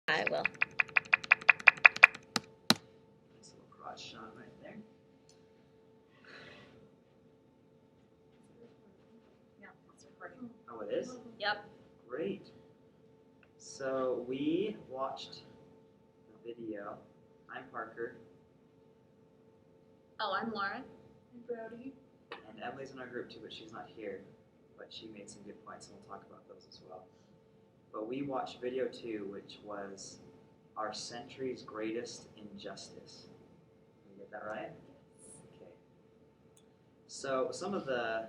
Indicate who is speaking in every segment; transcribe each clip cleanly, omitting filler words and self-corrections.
Speaker 1: I will.
Speaker 2: Nice little crotch shot right there.
Speaker 1: Yeah, it's recording.
Speaker 2: Oh, it is?
Speaker 1: Yep.
Speaker 2: Great. So we watched the video. I'm Parker.
Speaker 1: Oh, I'm Lauren.
Speaker 3: And Brody.
Speaker 2: And Emily's in our group too, but she's not here. But she made some good points, and we'll talk about those as well. But we watched video 2, which was our century's greatest injustice. Did we get that right? Okay. So some of the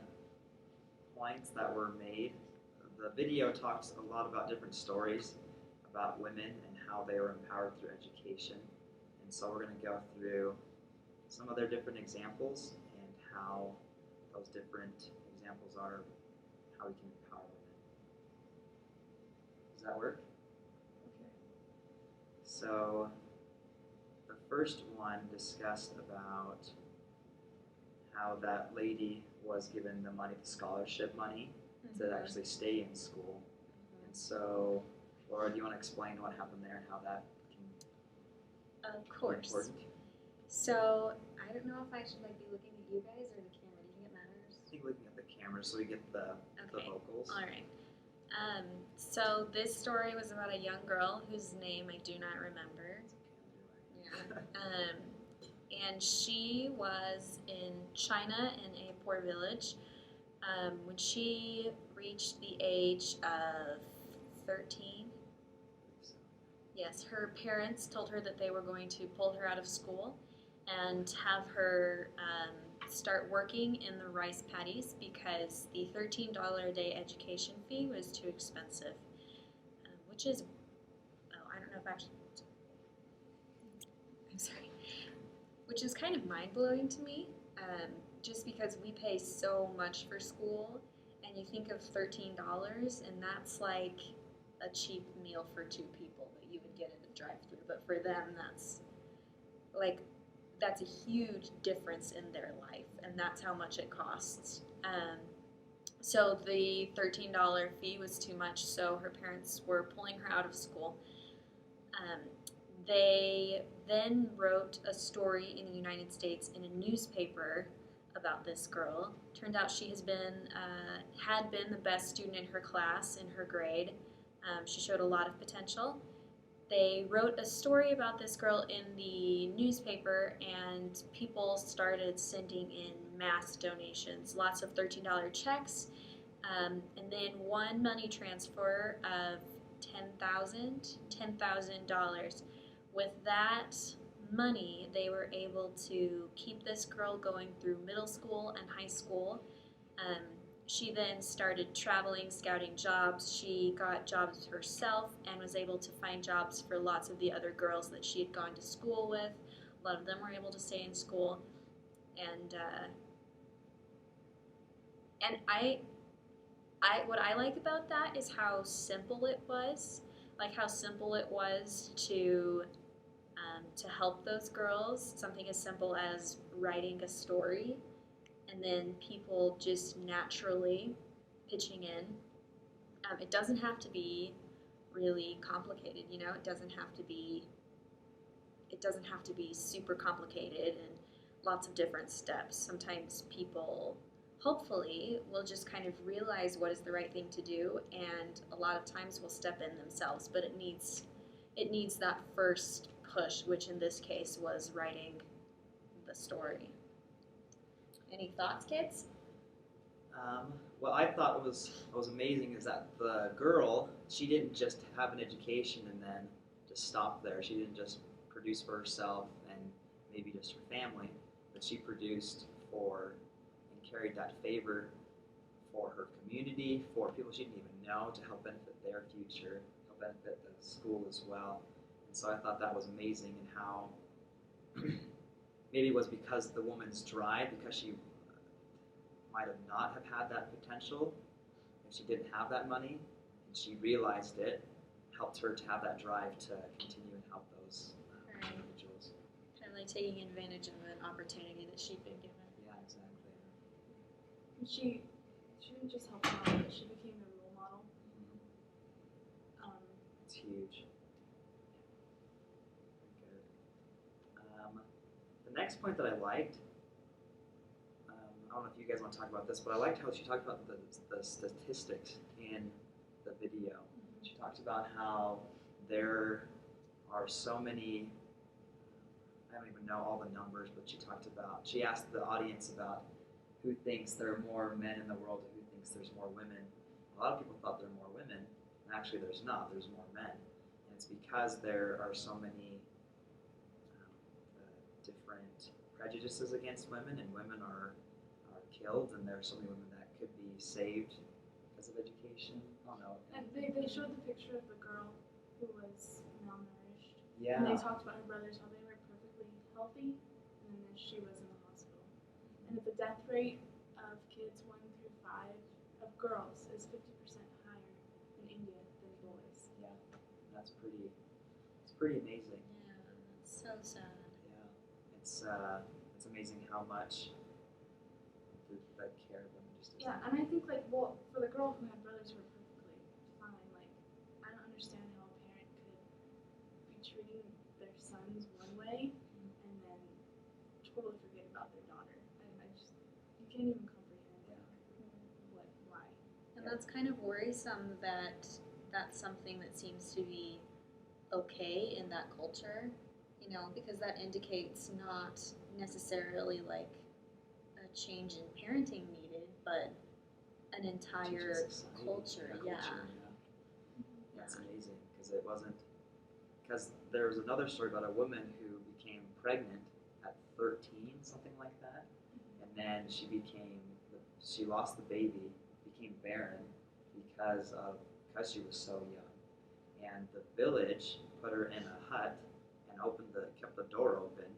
Speaker 2: points that were made, the video talks a lot about different stories about women and how they were empowered through education. And so we're going to go through some of their different examples and how those different examples are how we can empower women. Does that work? Okay. So the first one discussed about how that lady was given the money, the scholarship money, to actually stay in school. And so, Laura, do you want to explain what happened there and how that can
Speaker 1: Of
Speaker 2: be
Speaker 1: course.
Speaker 2: important?
Speaker 1: So, I don't know if I should be looking at you guys or the camera. Do you think it matters?
Speaker 2: I think looking at the camera so we get the vocals.
Speaker 1: All right. So this story was about a young girl whose name I do not remember. Yeah. And she was in China in a poor village. When she reached the age of 13, yes, her parents told her that they were going to pull her out of school and have her start working in the rice paddies because the $13 a day education fee was too expensive, which is, I don't know if actually, I'm sorry, which is kind of mind-blowing to me, just because we pay so much for school, and you think of $13, and that's like a cheap meal for 2 people that you would get at a drive-thru, but for them, that's a huge difference in their life, and that's how much it costs. So the $13 fee was too much, so her parents were pulling her out of school. They then wrote a story in the United States in a newspaper about this girl. Turned out she had been the best student in her class, in her grade. She showed a lot of potential. They wrote a story about this girl in the newspaper, and people started sending in mass donations, lots of $13 checks, and then one money transfer of $10,000. With that money, they were able to keep this girl going through middle school and high school. She then started traveling, scouting jobs. She got jobs herself and was able to find jobs for lots of the other girls that she had gone to school with. A lot of them were able to stay in school. And what I like about that is how simple it was. Like how simple it was to help those girls. Something as simple as writing a story, and then people just naturally pitching in. It doesn't have to be really complicated, you know. It doesn't have to be super complicated and lots of different steps. Sometimes people, hopefully, will just kind of realize what is the right thing to do, and a lot of times will step in themselves. But it needs that first push, which in this case was writing the story. Any thoughts, kids?
Speaker 2: What I thought was amazing is that the girl, she didn't just have an education and then just stop there. She didn't just produce for herself and maybe just her family, but she produced for and carried that favor for her community, for people she didn't even know, to help benefit their future, help benefit the school as well. And so I thought that was amazing, and how maybe it was because the woman's drive, because she might have not have had that potential if she didn't have that money, and she realized it, helped her to have that drive to continue and help those individuals.
Speaker 1: Kind of like taking advantage of an opportunity that she'd been given.
Speaker 2: Yeah, exactly.
Speaker 3: And she didn't just help them out, but she became a role model.
Speaker 2: It's huge. next point that I liked, I don't know if you guys want to talk about this, but I liked how she talked about the statistics in the video. She talked about how there are so many, I don't even know all the numbers, but she asked the audience about who thinks there are more men in the world and who thinks there's more women. A lot of people thought there are more women, and actually there's not, there's more men. And it's because there are so many different prejudices against women, and women are killed, and there are so many women that could be saved because of education. I don't know.
Speaker 3: And they showed the picture of the girl who was malnourished.
Speaker 2: Yeah.
Speaker 3: And they talked about her brothers, how they were perfectly healthy, and then she was in the hospital. And the death rate of kids 1 through 5 of girls is 50% higher in India than boys.
Speaker 2: Yeah, that's pretty amazing.
Speaker 1: Yeah, that's so sad.
Speaker 2: Yeah, it's amazing how much the care of women just isn't.
Speaker 3: Yeah, and I think like, well, for the girl who had brothers who were perfectly fine, like, I don't understand how a parent could be treating their sons one way and then totally forget about their daughter. I just, you can't even comprehend why.
Speaker 1: And that's kind of worrisome that that's something that seems to be okay in that culture, you know, because that indicates not necessarily like a change in parenting needed, but an entire culture. Yeah.
Speaker 2: That's amazing because there was another story about a woman who became pregnant at 13, something like that, and then she lost the baby, became barren because she was so young, and the village put her in a hut and kept the door open,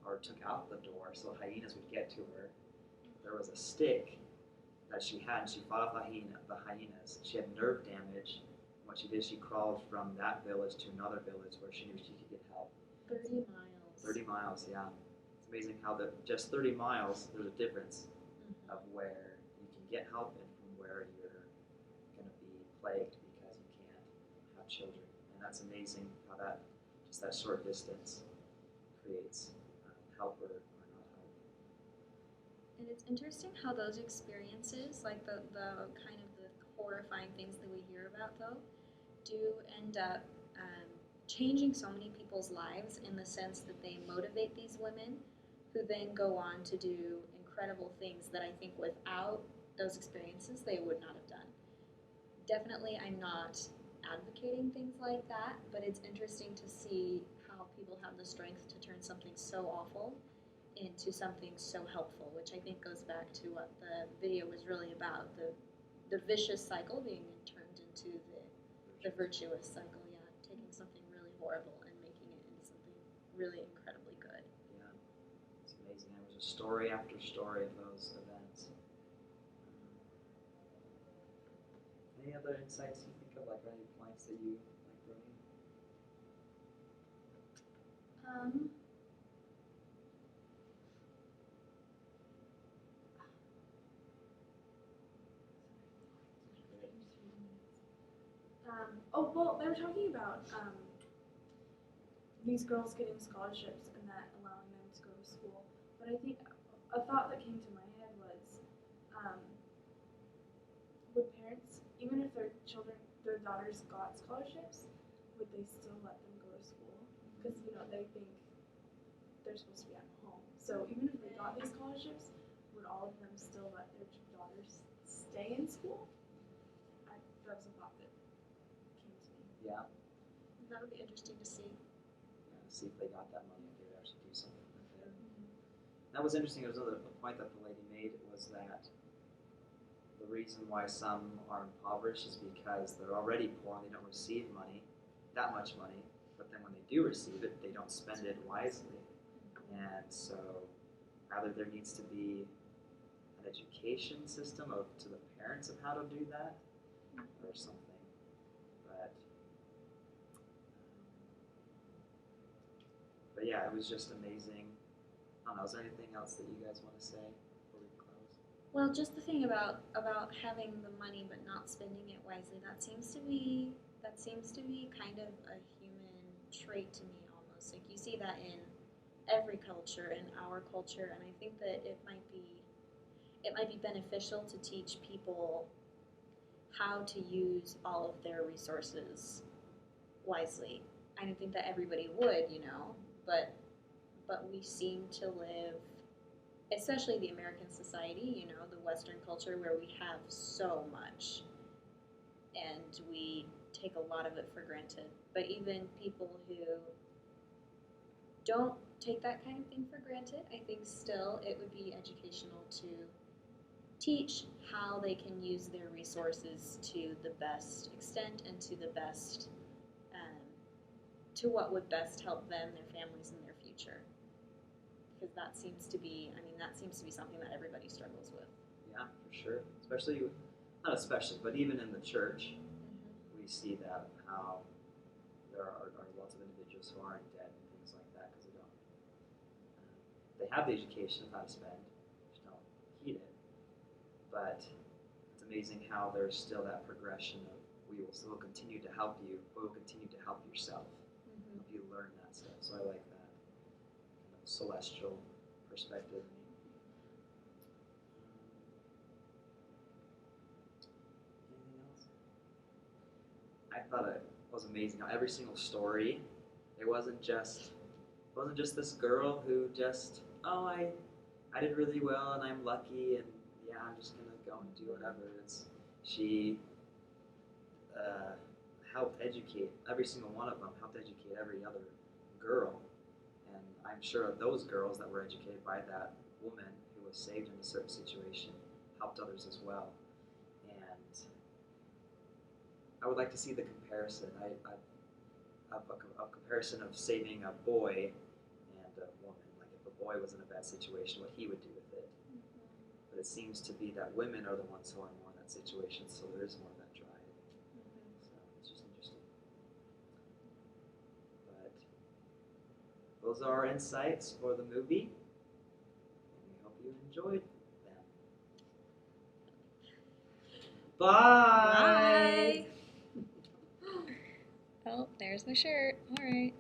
Speaker 2: or took out the door so hyenas would get to her. There was a stick that she had, and she fought off the hyenas. She had nerve damage. What she did, she crawled from that village to another village where she knew she could get help.
Speaker 1: 30 miles.
Speaker 2: 30 miles, yeah. It's amazing how just 30 miles, there's a difference of where you can get help and from where you're going to be plagued because you can't have children. And that's amazing how that short distance creates help or not help.
Speaker 1: And it's interesting how those experiences, like the kind of the horrifying things that we hear about, though, do end up changing so many people's lives in the sense that they motivate these women who then go on to do incredible things that I think without those experiences they would not have done. Definitely, I'm not advocating things like that, but it's interesting to see how people have the strength to turn something so awful into something so helpful, which I think goes back to what the video was really about, the vicious cycle being turned into the virtuous cycle, yeah, taking something really horrible and making it into something really incredibly good.
Speaker 2: Yeah, it's amazing. There was a story after story of those events. Any other insights you think of, like any points that you like bringing?
Speaker 3: Well, they were talking about these girls getting scholarships and that allowing them to go to school. But I think a thought that came to my head was, would parents, even if their daughters got scholarships, would they still let them go to school? Because, you know, they think they're supposed to be at home. So even if they got these scholarships, would all of them still let their daughters stay in school? That was a thought that came to me.
Speaker 2: Yeah.
Speaker 1: That would be interesting to see.
Speaker 2: Yeah, see if they got that money, if they would actually do something with it. That was interesting. There was a point that the lady made was that the reason why some are impoverished is because they're already poor and they don't receive that much money, but then when they do receive it, they don't spend it wisely. And so either there needs to be an education system to the parents of how to do that or something. But yeah, it was just amazing. I don't know, is there anything else that you guys want to say before we close?
Speaker 1: Well, just the thing about having the money but not spending it wisely, that seems to be kind of a human trait to me almost. Like you see that in every culture and our culture, and I think that it might be beneficial to teach people how to use all of their resources wisely. I don't think that everybody would, but we seem to live, especially the American society, the Western culture where we have so much and we take a lot of it for granted. But even people who don't take that kind of thing for granted, I think still it would be educational to teach how they can use their resources to the best extent and to the best, to what would best help them, their families, and their future. Because that seems to be something that everybody struggles with.
Speaker 2: Yeah, for sure. Especially, not especially, but even in the church, we see that how there are lots of individuals who are in debt and things like that because they have the education of how to spend, just don't heed it. But it's amazing how there's still that progression of we will still continue to help you, but we'll continue to help yourself, help you learn that stuff. So I like that kind of celestial perspective. Anything else? I thought it was amazing how every single story, it wasn't just this girl who just I did really well and I'm lucky and yeah I'm just gonna go and do whatever. She helped educate every single one of them, helped educate every other girl, and I'm sure those girls that were educated by that woman who was saved in a certain situation helped others as well. And I would like to see the comparison. A comparison of saving a boy and a woman. Like if a boy was in a bad situation, what he would do with it. But it seems to be that women are the ones who are more in that situation, so there is more of that drive. So it's just interesting. But those are our insights for the movie, and we hope you enjoyed them. Bye!
Speaker 1: Bye. Oh, there's my shirt. All right.